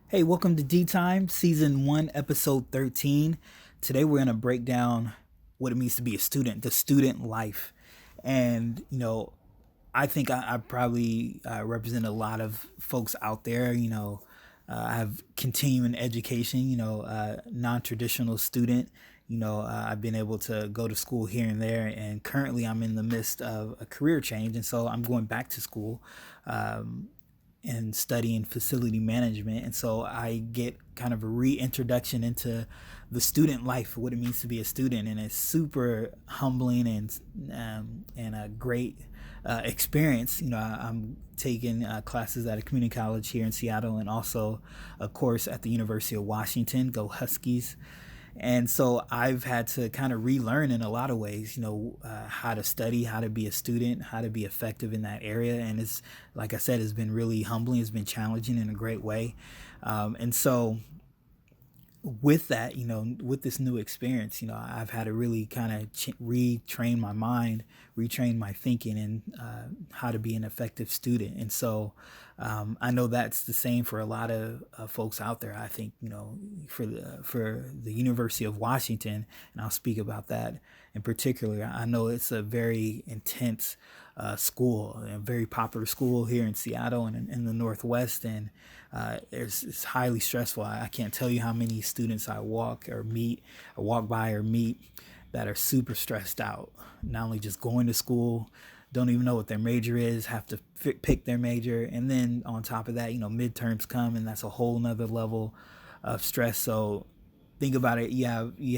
Hey, welcome to D Time, Season 1, Episode 13. Today we're going to break down what it means to be a student, the student life. And, I think I probably represent a lot of folks out there. I have continuing education, non traditional student. I've been able to go to school here and there, and currently I'm in the midst of a career change. And so I'm going back to school. And studying facility management. And so I get kind of a reintroduction into the student life, what it means to be a student. And it's super humbling and a great experience. I'm taking classes at a community college here in Seattle and also a course at the University of Washington. Go Huskies. And so I've had to kind of relearn in a lot of ways, how to study, how to be a student, how to be effective in that area. And it's, like I said, it's been really humbling. It's been challenging in a great way. And so with that, with this new experience, I've had to really kind of retrain my mind, retrain my thinking, and how to be an effective student. And so I know that's the same for a lot of folks out there. I think, for the University of Washington, and I'll speak about that in particular. I know it's a very intense school, a very popular school here in Seattle and in the Northwest, and it's highly stressful. I can't tell you how many students I walk by or meet that are super stressed out. Not only just going to school, don't even know what their major is, have to pick their major, and then on top of that, midterms come, and that's a whole nother level of stress. So think about it. You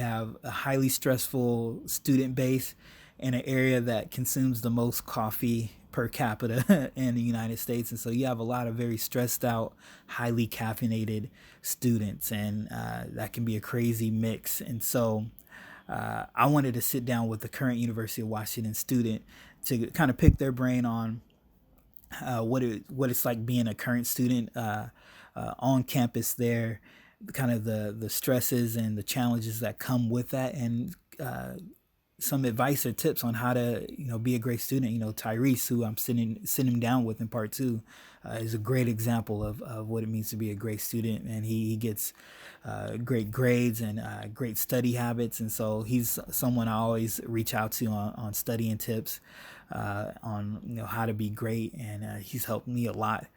have a highly stressful student base in an area that consumes the most coffee per capita in the United States, and so you have a lot of very stressed out, highly caffeinated students, and that can be a crazy mix. And so I wanted to sit down with the current University of Washington student to kind of pick their brain on what it's like being a current student on campus there, kind of the stresses and the challenges that come with that, and some advice or tips on how to be a great student. Tyrese, who I'm sitting down with in part two, is a great example of what it means to be a great student, and he gets great grades and great study habits. And so he's someone I always reach out to on studying tips, on how to be great, and he's helped me a lot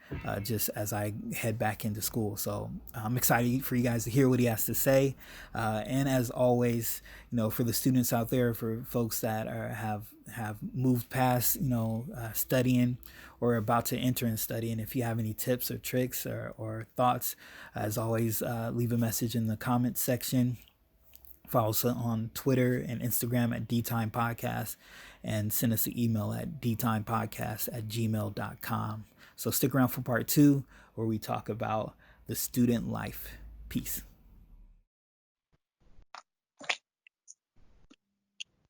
just as I head back into school. So I'm excited for you guys to hear what he has to say, and as always, for the students out there, for folks that have moved past studying or about to enter and study, and if you have any tips or tricks or thoughts, as always, leave a message in the comments section. Follow us on Twitter and Instagram at DTime Podcast, and send us an email at dtimepodcast@gmail.com. So stick around for part two, where we talk about the student life. Peace.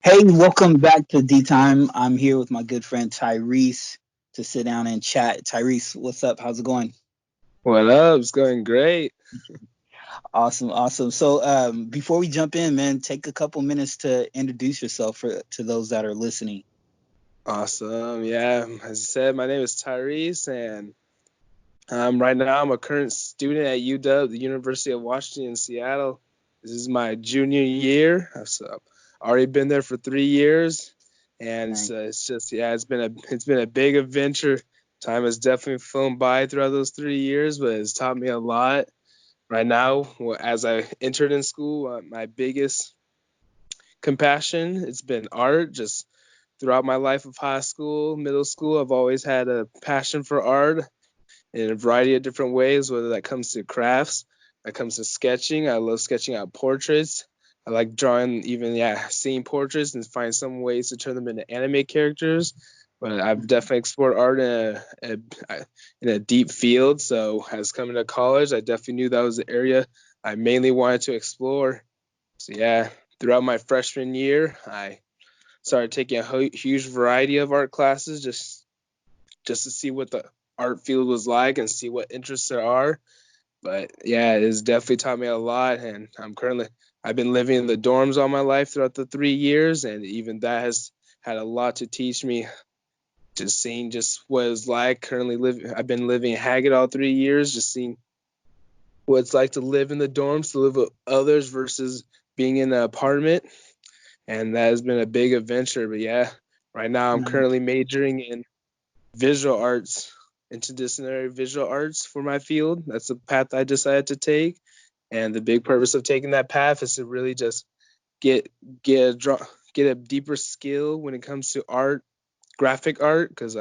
Hey, welcome back to D Time. I'm here with my good friend Tyrese to sit down and chat. Tyrese, what's up? How's it going? What up? It's going great. Awesome, awesome. So, before we jump in, man, take a couple minutes to introduce yourself to those that are listening. Awesome. Yeah, as you said, my name is Tyrese, and right now I'm a current student at UW, the University of Washington in Seattle. This is my junior year. I've already been there for 3 years, and Nice. it's just it's been a big adventure. Time has definitely flown by throughout those 3 years, but it's taught me a lot. Right now, as I entered in school, my biggest compassion, it's been art. Just throughout my life of high school, middle school, I've always had a passion for art in a variety of different ways, whether that comes to crafts, that comes to sketching. I love sketching out portraits. I like drawing, even, seeing portraits and find some ways to turn them into anime characters. But I've definitely explored art in a deep field. So as coming to college, I definitely knew that was the area I mainly wanted to explore. So yeah, throughout my freshman year, I started taking a huge variety of art classes just to see what the art field was like and see what interests there are. But yeah, it has definitely taught me a lot, and I've been living in the dorms all my life throughout the 3 years, and even that has had a lot to teach me. Just seeing just what it's like currently living. I've been living in Haggett all 3 years, just seeing what it's like to live in the dorms, to live with others versus being in an apartment. And that has been a big adventure. But yeah, right now I'm Nice. currently majoring in visual arts, interdisciplinary visual arts for my field. That's the path I decided to take. And the big purpose of taking that path is to really just get get a draw, get a deeper skill when it comes to art, graphic art, because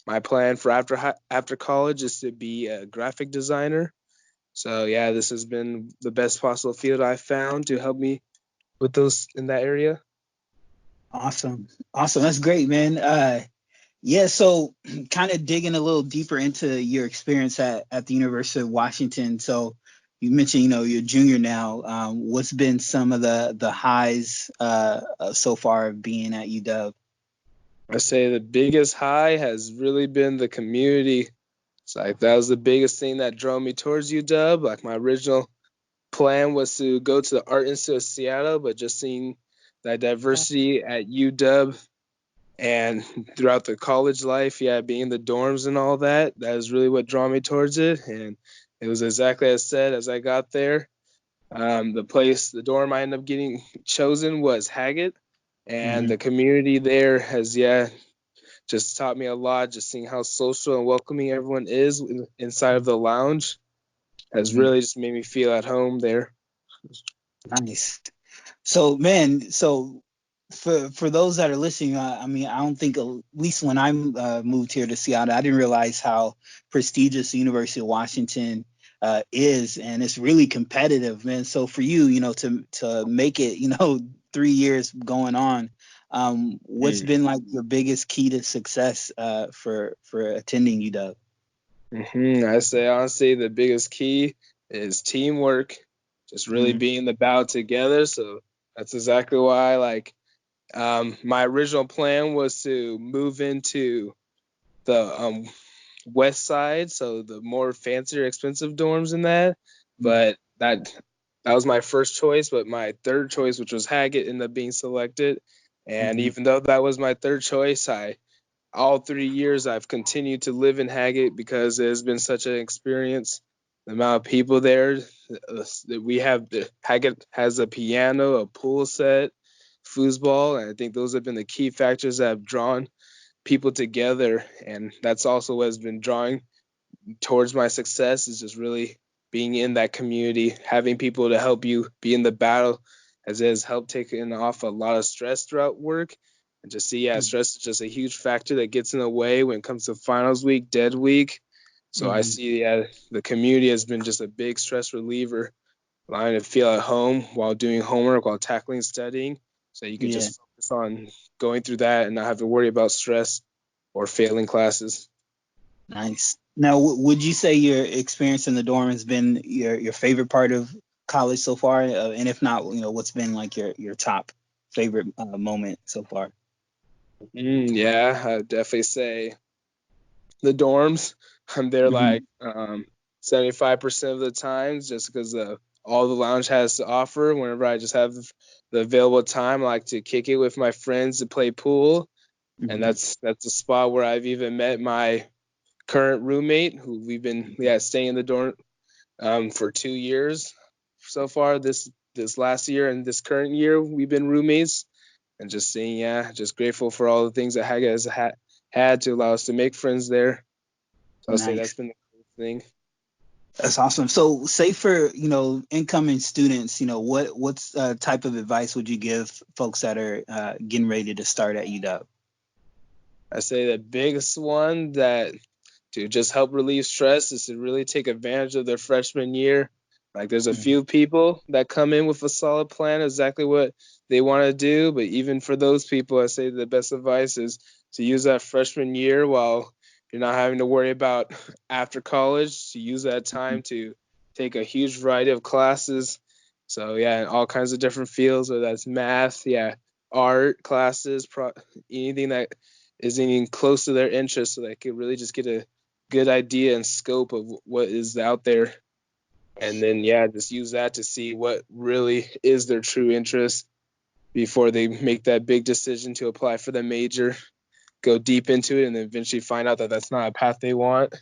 my plan for after college is to be a graphic designer. So yeah, this has been the best possible field I found to help me with those in that area. Awesome. Awesome. That's great, man. Yeah, so kind of digging a little deeper into your experience at the University of Washington. So you mentioned, you're a junior now. What's been some of the highs so far of being at UW? I say the biggest high has really been the community. It's like that was the biggest thing that drove me towards UW. Like my original plan was to go to the Art Institute of Seattle, but just seeing that diversity at UW and throughout the college life, yeah, being in the dorms and all that, that is really what drew me towards it. And it was exactly as said as I got there. The dorm I ended up getting chosen was Haggett, and Hmm. the community there has, yeah, just taught me a lot. Just seeing how social and welcoming everyone is inside of the lounge has Hmm. really just made me feel at home there. Nice. So, man, for those that are listening, I mean, I don't think, at least when I moved here to Seattle, I didn't realize how prestigious the University of Washington is, and it's really competitive, man. So for you, to make it, 3 years going on, what's been like your biggest key to success for attending UW? I say honestly, the biggest key is teamwork, just really Hmm. being the battle together. So that's exactly why, like, my original plan was to move into the west side, so the more fancier, expensive dorms in that. But that was my first choice. But my third choice, which was Haggett, ended up being selected. And Hmm. even though that was my third choice, I all 3 years I've continued to live in Haggett because it has been such an experience. The amount of people there that we have, the Haggett has a piano, a pool set, foosball, and I think those have been the key factors that have drawn people together, and that's also what has been drawing towards my success is just really being in that community, having people to help you be in the battle, as it has helped taking off a lot of stress throughout work. And just see, yeah, stress is just a huge factor that gets in the way when it comes to finals week, dead week. So I Hmm. see, yeah, the community has been just a big stress reliever, allowing you to feel at home while doing homework, while tackling studying. So you could Yeah. just focus on going through that and not have to worry about stress or failing classes. Nice. Now, would you say your experience in the dorm has been your favorite part of college so far? And if not, what's been like your top favorite moment so far? Yeah, I would definitely say the dorms. I'm there Hmm. like 75% of the times just because all the lounge has to offer. Whenever I just have the available time, I like to kick it with my friends to play pool. And Hmm. that's a spot where I've even met my current roommate, who we've been, yeah, staying in the dorm for 2 years so far. This last year and this current year, we've been roommates, and just seeing, yeah, just grateful for all the things that Haga has had to allow us to make friends there. So I'll say that's Nice. been the cool thing. That's awesome. So, say for incoming students, what's type of advice would you give folks that are getting ready to start at UW? I say the biggest one that to just help relieve stress is to really take advantage of their freshman year. Like there's a Hmm. few people that come in with a solid plan, exactly what they want to do. But even for those people, I say the best advice is to use that freshman year while you're not having to worry about after college, to use that time to take a huge variety of classes. So yeah, in all kinds of different fields, whether that's math, yeah, art classes, anything that is even close to their interest, so they could really just get a good idea and scope of what is out there, and then yeah, just use that to see what really is their true interest before they make that big decision to apply for the major, go deep into it, and then eventually find out that that's not a path they want.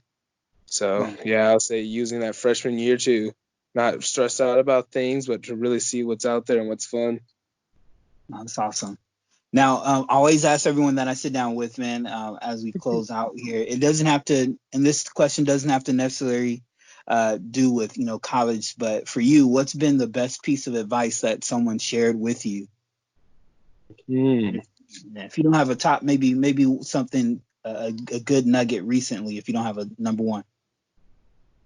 So Hmm. yeah, I'll say using that freshman year to not stressed out about things, but to really see what's out there and what's fun. That's awesome. Now, I always ask everyone that I sit down with, man, as we close out here. It doesn't have to, and this question doesn't have to necessarily do with, college, but for you, what's been the best piece of advice that someone shared with you? If you don't have a top, maybe something, a good nugget recently, if you don't have a number one.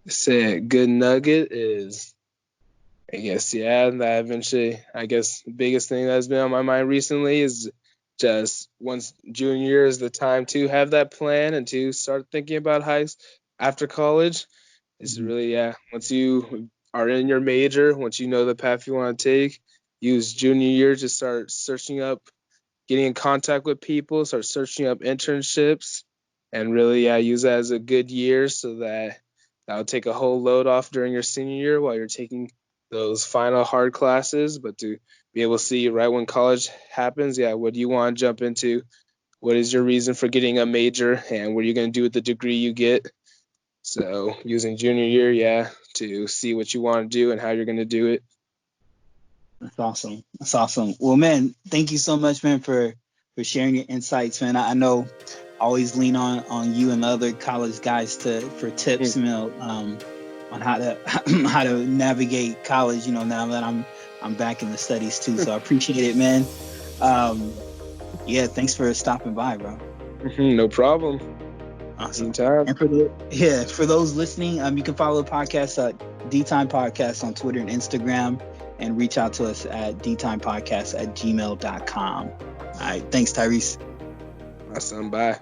Say a good nugget is, I guess, that eventually, I guess the biggest thing that's been on my mind recently is just once junior year is the time to have that plan and to start thinking about after college. Is really, once you are in your major, once you know the path you want to take, use junior year to start searching up, getting in contact with people, start searching up internships, and really, use that as a good year so that'll take a whole load off during your senior year while you're taking those final hard classes. But to be able to see right when college happens, what do you want to jump into? What is your reason for getting a major, and what are you going to do with the degree you get? So using junior year, to see what you want to do and how you're going to do it. That's awesome. That's awesome. Well, man, thank you so much, man, for sharing your insights, man. I know I always lean on you and other college guys for tips, on how to how to navigate college. Now that I'm back in the studies too, so I appreciate it, man. Thanks for stopping by, bro. No problem. Awesome. And for those listening, you can follow the podcast at D-Time Podcast on Twitter and Instagram, and reach out to us at dtimepodcast@gmail.com. All right. Thanks, Tyrese. Awesome. Bye.